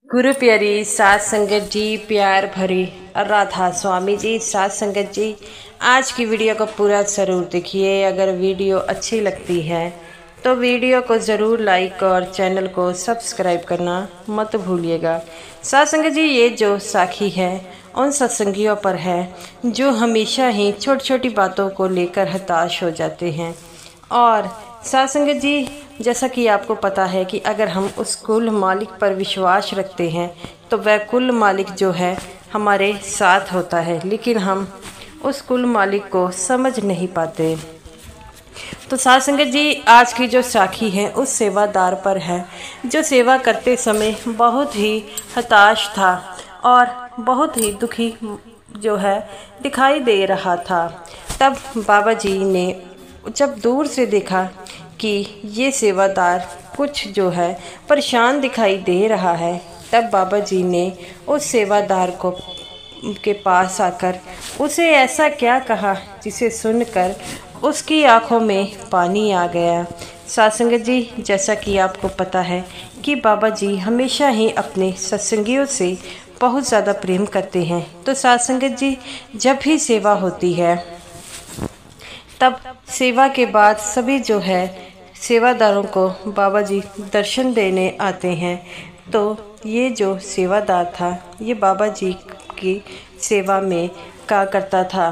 गुरु प्यारी सात संगत जी, प्यार भरी राधा स्वामी जी, सात संगत जी, आज की वीडियो को पूरा ज़रूर देखिए। अगर वीडियो अच्छी लगती है तो वीडियो को ज़रूर लाइक और चैनल को सब्सक्राइब करना मत भूलिएगा। सात संगत जी, ये जो साखी है उन सत्संगियों पर है जो हमेशा ही छोटी छोटी बातों को लेकर हताश हो जाते हैं। और सात संगत जी, जैसा कि आपको पता है कि अगर हम उस कुल मालिक पर विश्वास रखते हैं तो वह कुल मालिक जो है हमारे साथ होता है, लेकिन हम उस कुल मालिक को समझ नहीं पाते। तो सात संगत जी, आज की जो साखी है उस सेवादार पर है जो सेवा करते समय बहुत ही हताश था और बहुत ही दुखी जो है दिखाई दे रहा था। तब बाबा जी ने जब दूर से देखा कि ये सेवादार कुछ जो है परेशान दिखाई दे रहा है, तब बाबा जी ने उस सेवादार को के पास आकर उसे ऐसा क्या कहा जिसे सुनकर उसकी आंखों में पानी आ गया। सात संगत जी, जैसा कि आपको पता है कि बाबा जी हमेशा ही अपने सत्संगियों से बहुत ज़्यादा प्रेम करते हैं। तो सात संगत जी, जब भी सेवा होती है तब सेवा के बाद सभी जो है सेवादारों को बाबा जी दर्शन देने आते हैं। तो ये जो सेवादार था ये बाबा जी की सेवा में का करता था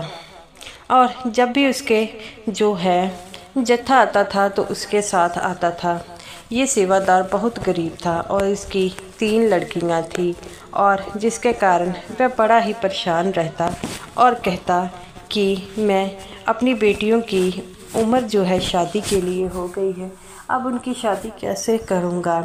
और जब भी उसके जो है जत्था आता था तो उसके साथ आता था। ये सेवादार बहुत गरीब था और इसकी 3 लड़कियां थी और जिसके कारण वह बड़ा ही परेशान रहता और कहता कि मैं अपनी बेटियों की उम्र जो है शादी के लिए हो गई है, अब उनकी शादी कैसे करूँगा।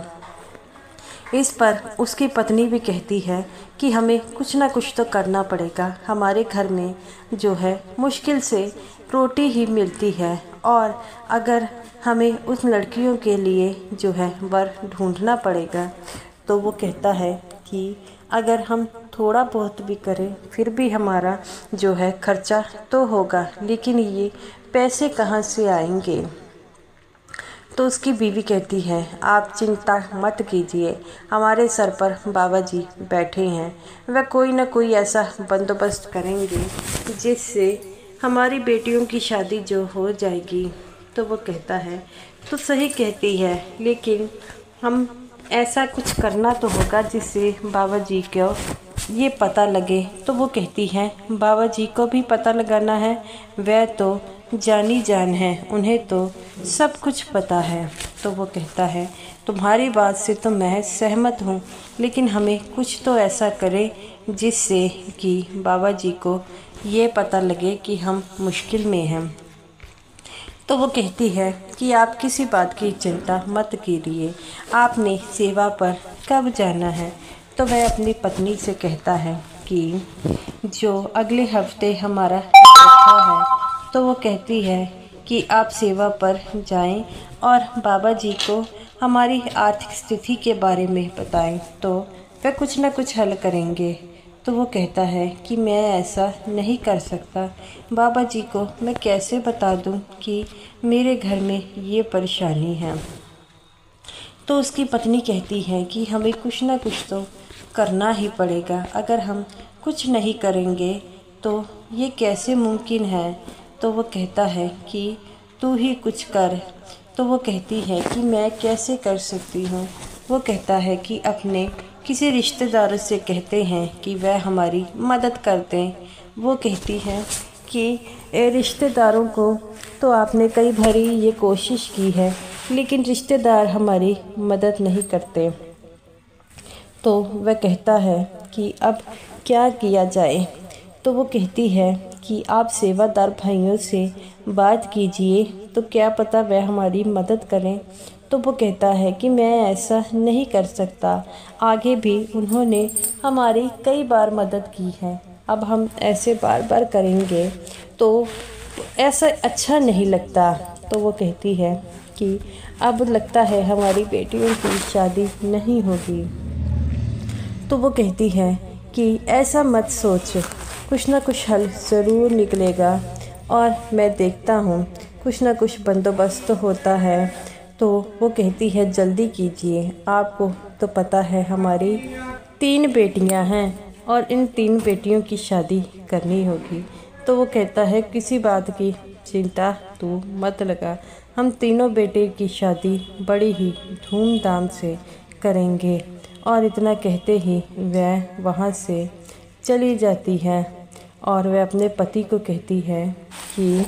इस पर उसकी पत्नी भी कहती है कि हमें कुछ ना कुछ तो करना पड़ेगा, हमारे घर में जो है मुश्किल से रोटी ही मिलती है और अगर हमें उस लड़कियों के लिए जो है वर ढूंढना पड़ेगा। तो वो कहता है कि अगर हम थोड़ा बहुत भी करें फिर भी हमारा जो है खर्चा तो होगा, लेकिन ये पैसे कहाँ से आएंगे। तो उसकी बीवी कहती है, आप चिंता मत कीजिए, हमारे सर पर बाबा जी बैठे हैं, वह कोई ना कोई ऐसा बंदोबस्त करेंगे जिससे हमारी बेटियों की शादी जो हो जाएगी। तो वो कहता है, तो सही कहती है, लेकिन हम ऐसा कुछ करना तो होगा जिससे बाबा जी को ये पता लगे। तो वो कहती है, बाबा जी को भी पता लगाना है, वह तो जानी जान है, उन्हें तो सब कुछ पता है। तो वो कहता है, तुम्हारी बात से तो मैं सहमत हूँ, लेकिन हमें कुछ तो ऐसा करें जिससे कि बाबा जी को ये पता लगे कि हम मुश्किल में हैं। तो वो कहती है कि आप किसी बात की चिंता मत कीजिए, आपने सेवा पर कब जाना है। तो वह अपनी पत्नी से कहता है कि जो अगले हफ्ते हमारा जत्था है। तो वो कहती है कि आप सेवा पर जाएं और बाबा जी को हमारी आर्थिक स्थिति के बारे में बताएं, तो वह कुछ ना कुछ हल करेंगे। तो वो कहता है कि मैं ऐसा नहीं कर सकता, बाबा जी को मैं कैसे बता दूं कि मेरे घर में ये परेशानी है। तो उसकी पत्नी कहती है कि हमें कुछ ना कुछ तो करना ही पड़ेगा, अगर हम कुछ नहीं करेंगे तो ये कैसे मुमकिन है। तो वो कहता है कि तू ही कुछ कर। तो वो कहती है कि मैं कैसे कर सकती हूँ। वो कहता है कि अपने किसी रिश्तेदारों से कहते हैं कि वह हमारी मदद कर दें। वो कहती है कि रिश्तेदारों को तो आपने कई बारी ये कोशिश की है, लेकिन रिश्तेदार हमारी मदद नहीं करते। तो वह कहता है कि अब क्या किया जाए। तो वो कहती है कि आप सेवादार भाइयों से बात कीजिए, तो क्या पता वह हमारी मदद करें। तो वो कहता है कि मैं ऐसा नहीं कर सकता, आगे भी उन्होंने हमारी कई बार मदद की है, अब हम ऐसे बार बार करेंगे तो ऐसा अच्छा नहीं लगता। तो वो कहती है कि अब लगता है हमारी बेटियों की शादी नहीं होगी। तो वो कहती है कि ऐसा मत सोच, कुछ ना कुछ हल ज़रूर निकलेगा और मैं देखता हूँ कुछ ना कुछ बंदोबस्त होता है। तो वो कहती है, जल्दी कीजिए, आपको तो पता है हमारी 3 बेटियां हैं और इन 3 बेटियों की शादी करनी होगी। तो वो कहता है किसी बात की चिंता तू मत लगा, हम तीनों बेटे की शादी बड़ी ही धूमधाम से करेंगे। और इतना कहते ही वह वहाँ से चली जाती है और वह अपने पति को कहती है कि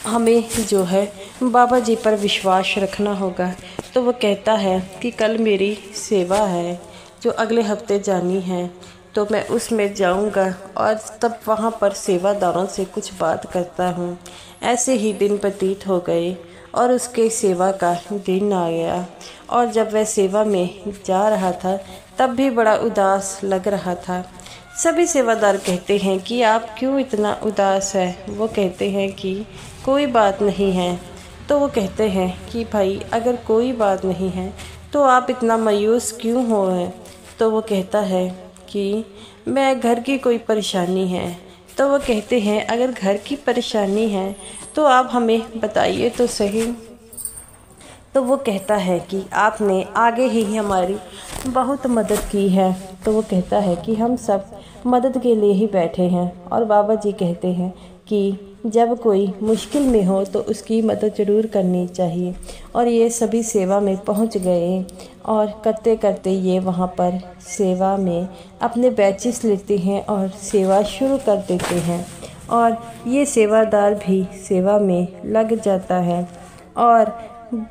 हमें जो है बाबा जी पर विश्वास रखना होगा। तो वो कहता है कि कल मेरी सेवा है जो अगले हफ्ते जानी है, तो मैं उसमें जाऊंगा और तब वहाँ पर सेवादारों से कुछ बात करता हूँ। ऐसे ही दिन व्यतीत हो गए और उसके सेवा का दिन आ गया। और जब वह सेवा में जा रहा था तब भी बड़ा उदास लग रहा था। सभी सेवादार कहते हैं कि आप क्यों इतना उदास है। वो कहते हैं कि कोई बात नहीं है। तो वो कहते हैं कि भाई अगर कोई बात नहीं है तो आप इतना मायूस क्यों हो हैं। तो वो कहता है कि मैं घर की कोई परेशानी है। तो वो कहते हैं अगर घर की परेशानी है तो आप हमें बताइए तो सही। तो वो कहता है कि आपने आगे ही हमारी बहुत मदद की है। तो वो कहता है कि हम सब मदद के लिए ही बैठे हैं। और बाबा जी कहते हैं कि जब कोई मुश्किल में हो तो उसकी मदद ज़रूर करनी चाहिए। और ये सभी सेवा में पहुंच गए और करते करते ये वहाँ पर सेवा में अपने बैचेस लेते हैं और सेवा शुरू कर देते हैं। और ये सेवादार भी सेवा में लग जाता है और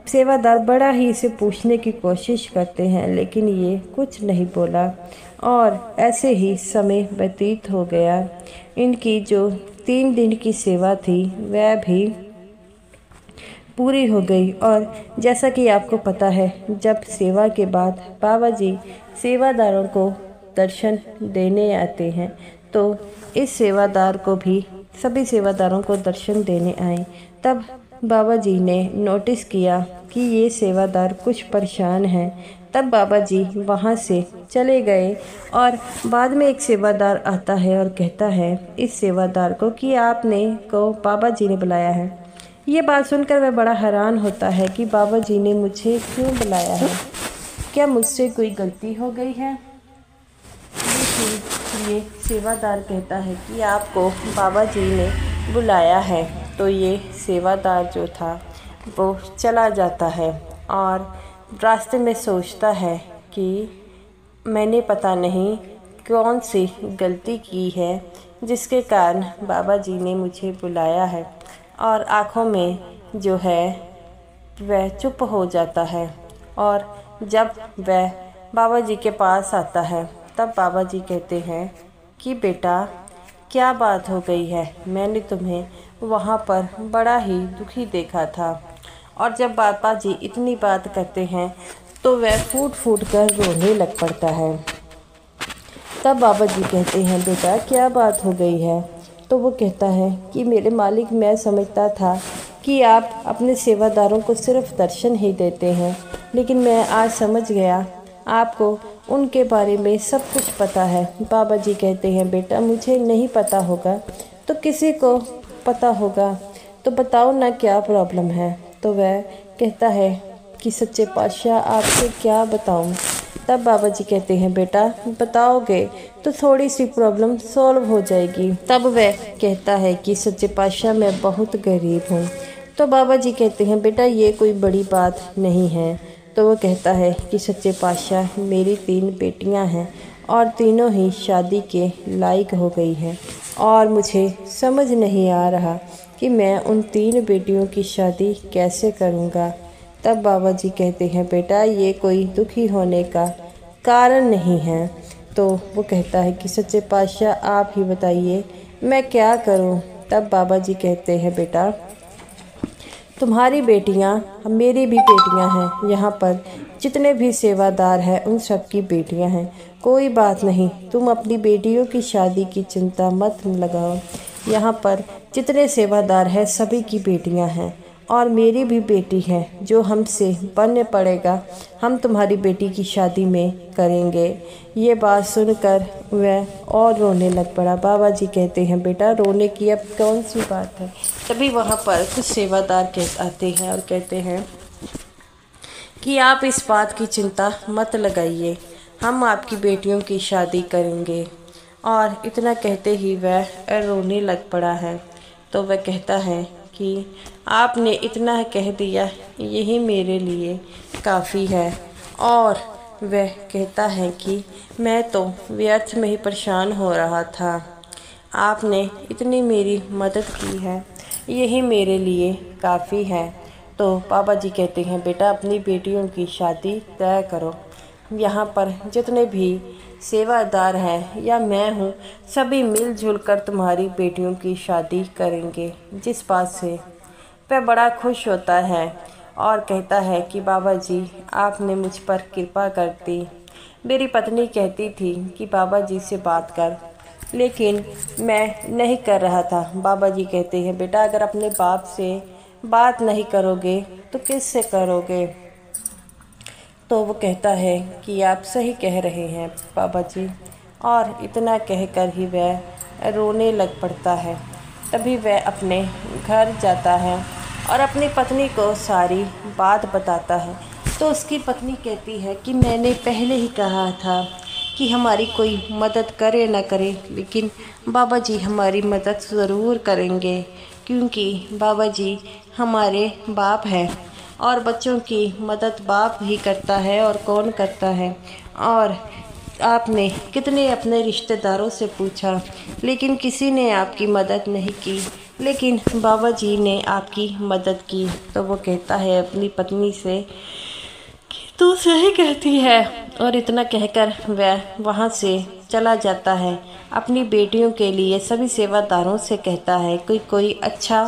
सेवादार बड़ा ही इसे पूछने की कोशिश करते हैं, लेकिन ये कुछ नहीं बोला। और ऐसे ही समय व्यतीत हो गया। इनकी जो 3 दिन की सेवा थी वह भी पूरी हो गई। और जैसा कि आपको पता है जब सेवा के बाद बाबा जी सेवादारों को दर्शन देने आते हैं तो इस सेवादार को भी सभी सेवादारों को दर्शन देने आए। तब बाबा जी ने नोटिस किया कि ये सेवादार कुछ परेशान हैं। तब बाबा जी वहाँ से चले गए और बाद में एक सेवादार आता है और कहता है इस सेवादार को कि आपने को बाबा जी ने बुलाया है। ये बात सुनकर वह बड़ा हैरान होता है कि बाबा जी ने मुझे क्यों बुलाया है, क्या मुझसे कोई गलती हो गई है। लेकिन ये सेवादार कहता है कि आपको बाबा जी ने बुलाया है। तो ये सेवादार जो था वो चला जाता है और रास्ते में सोचता है कि मैंने पता नहीं कौन सी गलती की है जिसके कारण बाबा जी ने मुझे बुलाया है। और आँखों में जो है वह चुप हो जाता है। और जब वह बाबा जी के पास आता है तब बाबा जी कहते हैं कि बेटा क्या बात हो गई है, मैंने तुम्हें वहाँ पर बड़ा ही दुखी देखा था। और जब बाबा जी इतनी बात करते हैं तो वह फूट फूट कर रोने लग पड़ता है। तब बाबा जी कहते हैं बेटा क्या बात हो गई है। तो वो कहता है कि मेरे मालिक मैं समझता था कि आप अपने सेवादारों को सिर्फ दर्शन ही देते हैं, लेकिन मैं आज समझ गया आपको उनके बारे में सब कुछ पता है। बाबा जी कहते हैं बेटा मुझे नहीं पता होगा तो किसी को पता होगा, तो बताओ ना क्या प्रॉब्लम है। तो वह कहता है कि सच्चे पातशाह आपसे क्या बताऊं। तब बाबा जी कहते हैं बेटा बताओगे तो थोड़ी सी प्रॉब्लम सॉल्व हो जाएगी। तब वह कहता है कि सच्चे पातशाह मैं बहुत गरीब हूँ। तो बाबा जी कहते हैं बेटा ये कोई बड़ी बात नहीं है। तो वो कहता है कि सच्चे पातशाह मेरी 3 बेटियां हैं और तीनों ही शादी के लायक हो गई हैं और मुझे समझ नहीं आ रहा कि मैं उन 3 बेटियों की शादी कैसे करूँगा। तब बाबा जी कहते हैं बेटा ये कोई दुखी होने का कारण नहीं है। तो वो कहता है कि सच्चे पातशाह आप ही बताइए मैं क्या करूं। तब बाबा जी कहते हैं बेटा तुम्हारी बेटियां मेरी भी बेटियां हैं, यहाँ पर जितने भी सेवादार हैं उन सब की बेटियां हैं, कोई बात नहीं तुम अपनी बेटियों की शादी की चिंता मत लगाओ। यहाँ पर जितने सेवादार हैं सभी की बेटियां हैं और मेरी भी बेटी है जो हमसे बनने पड़ेगा, हम तुम्हारी बेटी की शादी में करेंगे। ये बात सुनकर वह और रोने लग पड़ा। बाबा जी कहते हैं बेटा रोने की अब कौन सी बात है। तभी वहाँ पर कुछ सेवादार आते हैं और कहते हैं कि आप इस बात की चिंता मत लगाइए, हम आपकी बेटियों की शादी करेंगे। और इतना कहते ही वह रोने लग पड़ा है। तो वह कहता है कि आपने इतना कह दिया, यही मेरे लिए काफ़ी है। और वह कहता है कि मैं तो व्यर्थ में ही परेशान हो रहा था, आपने इतनी मेरी मदद की है, यही मेरे लिए काफ़ी है। तो पापा जी कहते हैं बेटा अपनी बेटियों की शादी तय करो। यहाँ पर जितने भी सेवादार हैं या मैं हूँ, सभी मिलजुल कर तुम्हारी बेटियों की शादी करेंगे। जिस बात से वह बड़ा खुश होता है और कहता है कि बाबा जी आपने मुझ पर कृपा कर दी। मेरी पत्नी कहती थी कि बाबा जी से बात कर, लेकिन मैं नहीं कर रहा था। बाबा जी कहते हैं बेटा अगर अपने बाप से बात नहीं करोगे तो किससे करोगे। तो वो कहता है कि आप सही कह रहे हैं बाबा जी। और इतना कहकर ही वह रोने लग पड़ता है। तभी वह अपने घर जाता है और अपनी पत्नी को सारी बात बताता है। तो उसकी पत्नी कहती है कि मैंने पहले ही कहा था कि हमारी कोई मदद करे ना करे, लेकिन बाबा जी हमारी मदद ज़रूर करेंगे, क्योंकि बाबा जी हमारे बाप हैं और बच्चों की मदद बाप ही करता है और कौन करता है। और आपने कितने अपने रिश्तेदारों से पूछा, लेकिन किसी ने आपकी मदद नहीं की, लेकिन बाबा जी ने आपकी मदद की। तो वो कहता है अपनी पत्नी से कि तू सही कहती है। और इतना कहकर वह वहाँ से चला जाता है। अपनी बेटियों के लिए सभी सेवादारों से कहता है कि कोई अच्छा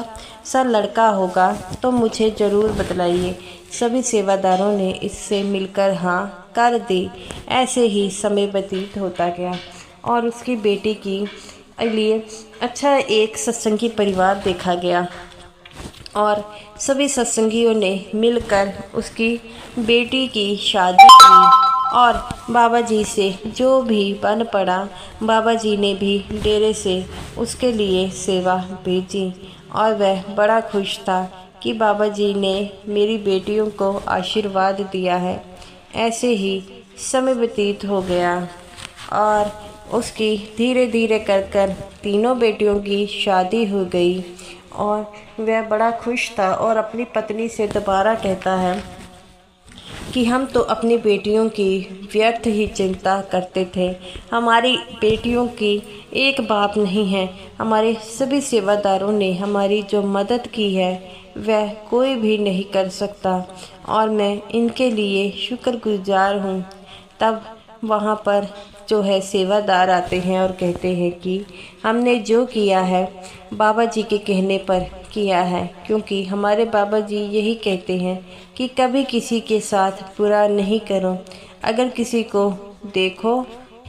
सा लड़का होगा तो मुझे ज़रूर बतलाइए। सभी सेवादारों ने इससे मिलकर हाँ कर दी। ऐसे ही समय व्यतीत होता गया और उसकी बेटी की लिए अच्छा एक सत्संगी परिवार देखा गया और सभी सत्संगियों ने मिलकर उसकी बेटी की शादी की। और बाबा जी से जो भी बन पड़ा, बाबा जी ने भी डेरे से उसके लिए सेवा भेजी। और वह बड़ा खुश था कि बाबा जी ने मेरी बेटियों को आशीर्वाद दिया है। ऐसे ही समय व्यतीत हो गया और उसकी धीरे धीरे कर तीनों बेटियों की शादी हो गई। और वह बड़ा खुश था और अपनी पत्नी से दोबारा कहता है कि हम तो अपनी बेटियों की व्यर्थ ही चिंता करते थे। हमारी बेटियों की एक बाप नहीं है। हमारे सभी सेवादारों ने हमारी जो मदद की है वह कोई भी नहीं कर सकता और मैं इनके लिए शुक्रगुजार हूँ। तब वहाँ पर जो है सेवादार आते हैं और कहते हैं कि हमने जो किया है बाबा जी के कहने पर किया है, क्योंकि हमारे बाबा जी यही कहते हैं कि कभी किसी के साथ बुरा नहीं करो। अगर किसी को देखो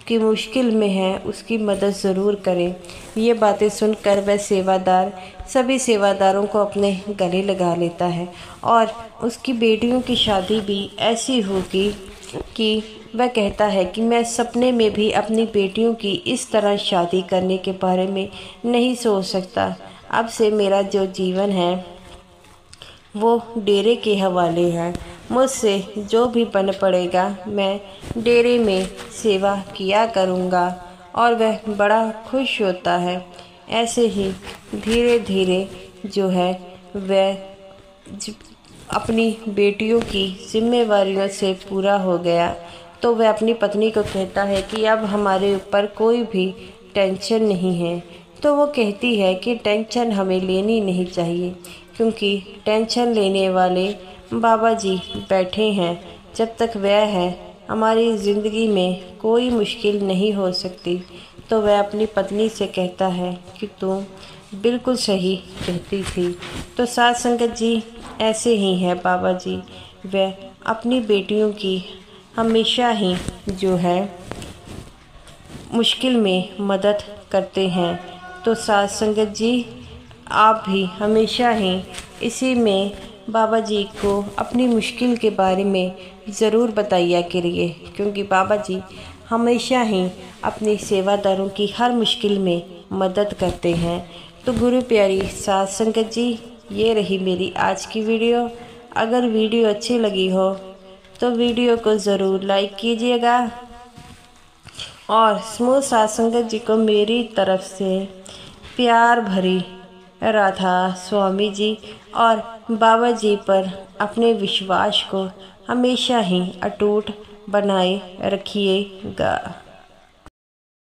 कि मुश्किल में है उसकी मदद ज़रूर करें। ये बातें सुनकर वह सेवादार सभी सेवादारों को अपने गले लगा लेता है और उसकी बेटियों की शादी भी ऐसी होगी कि वह कहता है कि मैं सपने में भी अपनी बेटियों की इस तरह शादी करने के बारे में नहीं सोच सकता। अब से मेरा जो जीवन है वो डेरे के हवाले है। मुझसे जो भी बन पड़ेगा मैं डेरे में सेवा किया करूँगा। और वह बड़ा खुश होता है। ऐसे ही धीरे धीरे जो है वह अपनी बेटियों की जिम्मेवारियों से पूरा हो गया। तो वह अपनी पत्नी को कहता है कि अब हमारे ऊपर कोई भी टेंशन नहीं है। तो वो कहती है कि टेंशन हमें लेनी नहीं चाहिए, क्योंकि टेंशन लेने वाले बाबा जी बैठे हैं। जब तक वह है हमारी ज़िंदगी में कोई मुश्किल नहीं हो सकती। तो वह अपनी पत्नी से कहता है कि तुम बिल्कुल सही कहती थी। तो साथ संगत जी ऐसे ही है बाबा जी, वह अपनी बेटियों की हमेशा ही जो है मुश्किल में मदद करते हैं। तो साथ संगत जी आप भी हमेशा ही इसी में बाबा जी को अपनी मुश्किल के बारे में ज़रूर बताइए करिए, क्योंकि बाबा जी हमेशा ही अपनी सेवादारों की हर मुश्किल में मदद करते हैं। तो गुरु प्यारी साथ संगत जी ये रही मेरी आज की वीडियो। अगर वीडियो अच्छी लगी हो तो वीडियो को ज़रूर लाइक कीजिएगा और समूह साध संगत जी को मेरी तरफ से प्यार भरी राधा स्वामी जी और बाबा जी पर अपने विश्वास को हमेशा ही अटूट बनाए रखिएगा।